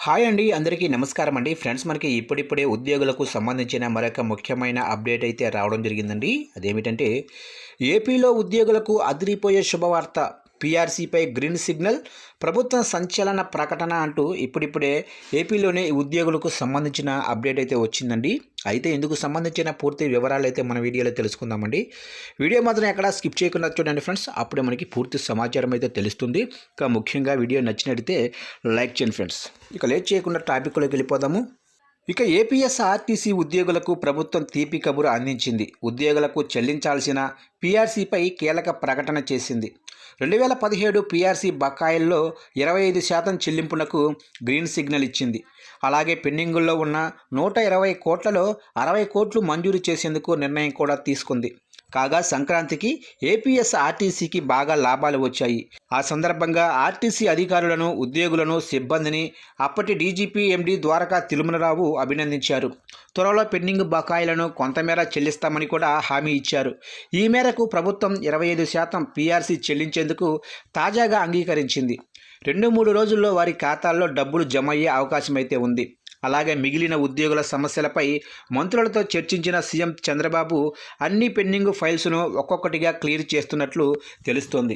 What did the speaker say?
Hi అండి, అందరికీ నమస్కారం అండి. ఫ్రెండ్స్, మనకి ఇప్పుడిప్పుడే ఉద్యోగులకు సంబంధించిన మరొక ముఖ్యమైన అప్డేట్ అయితే రావడం జరిగిందండి. అదేమిటంటే ఏపీలో ఉద్యోగులకు అదిరిపోయే శుభవార్త. పీఆర్సీపై గ్రీన్ సిగ్నల్, ప్రభుత్వం సంచలన ప్రకటన అంటూ ఇప్పుడిప్పుడే ఏపీలోనే ఉద్యోగులకు సంబంధించిన అప్డేట్ అయితే వచ్చిందండి. అయితే ఇందుకు సంబంధించిన పూర్తి వివరాలు అయితే మన వీడియోలో తెలుసుకుందామండి. వీడియో మాత్రం ఎక్కడ స్కిప్ చేయకుండా చూడండి ఫ్రెండ్స్, అప్పుడే మనకి పూర్తి సమాచారం అయితే తెలుస్తుంది. ఇంకా ముఖ్యంగా వీడియో నచ్చినట్లయితే లైక్ చేయండి ఫ్రెండ్స్. ఇక లేట్ చేయకుండా టాపిక్లోకి వెళ్ళిపోదాము. ఇక ఏపీఎస్ఆర్టీసీ ఉద్యోగులకు ప్రభుత్వం తీపి కబురు అందించింది. ఉద్యోగులకు చెల్లించాల్సిన పీఆర్సీపై కీలక ప్రకటన చేసింది. 2017 పీఆర్సీ బకాయిల్లో 25% చెల్లింపునకు గ్రీన్ సిగ్నల్ ఇచ్చింది. అలాగే పెండింగుల్లో ఉన్న 120 కోట్లలో 60 కోట్లు మంజూరు చేసేందుకు నిర్ణయం కూడా తీసుకుంది. కాగా సంక్రాంతికి ఏపీఎస్ఆర్టీసీకి బాగా లాభాలు వచ్చాయి. ఆ సందర్భంగా ఆర్టీసీ అధికారులను, ఉద్యోగులను, సిబ్బందిని అప్పటి డీజీపీ ఎండీ ద్వారకా తిరుమలరావు అభినందించారు. త్వరలో పెండింగ్ బకాయిలను కొంతమేర చెల్లిస్తామని కూడా హామీ ఇచ్చారు. ఈ మేరకు ప్రభుత్వం 25% పీఆర్సీ చెల్లించేందుకు తాజాగా అంగీకరించింది. 2-3 రోజుల్లో వారి ఖాతాల్లో డబ్బులు జమ అయ్యే అవకాశం అయితే ఉంది. అలాగే మిగిలిన ఉద్యోగుల సమస్యలపై మంత్రులతో చర్చించిన సీఎం చంద్రబాబు అన్ని పెండింగ్ ఫైల్స్ను ఒక్కొక్కటిగా క్లియర్ చేస్తున్నట్లు తెలుస్తోంది.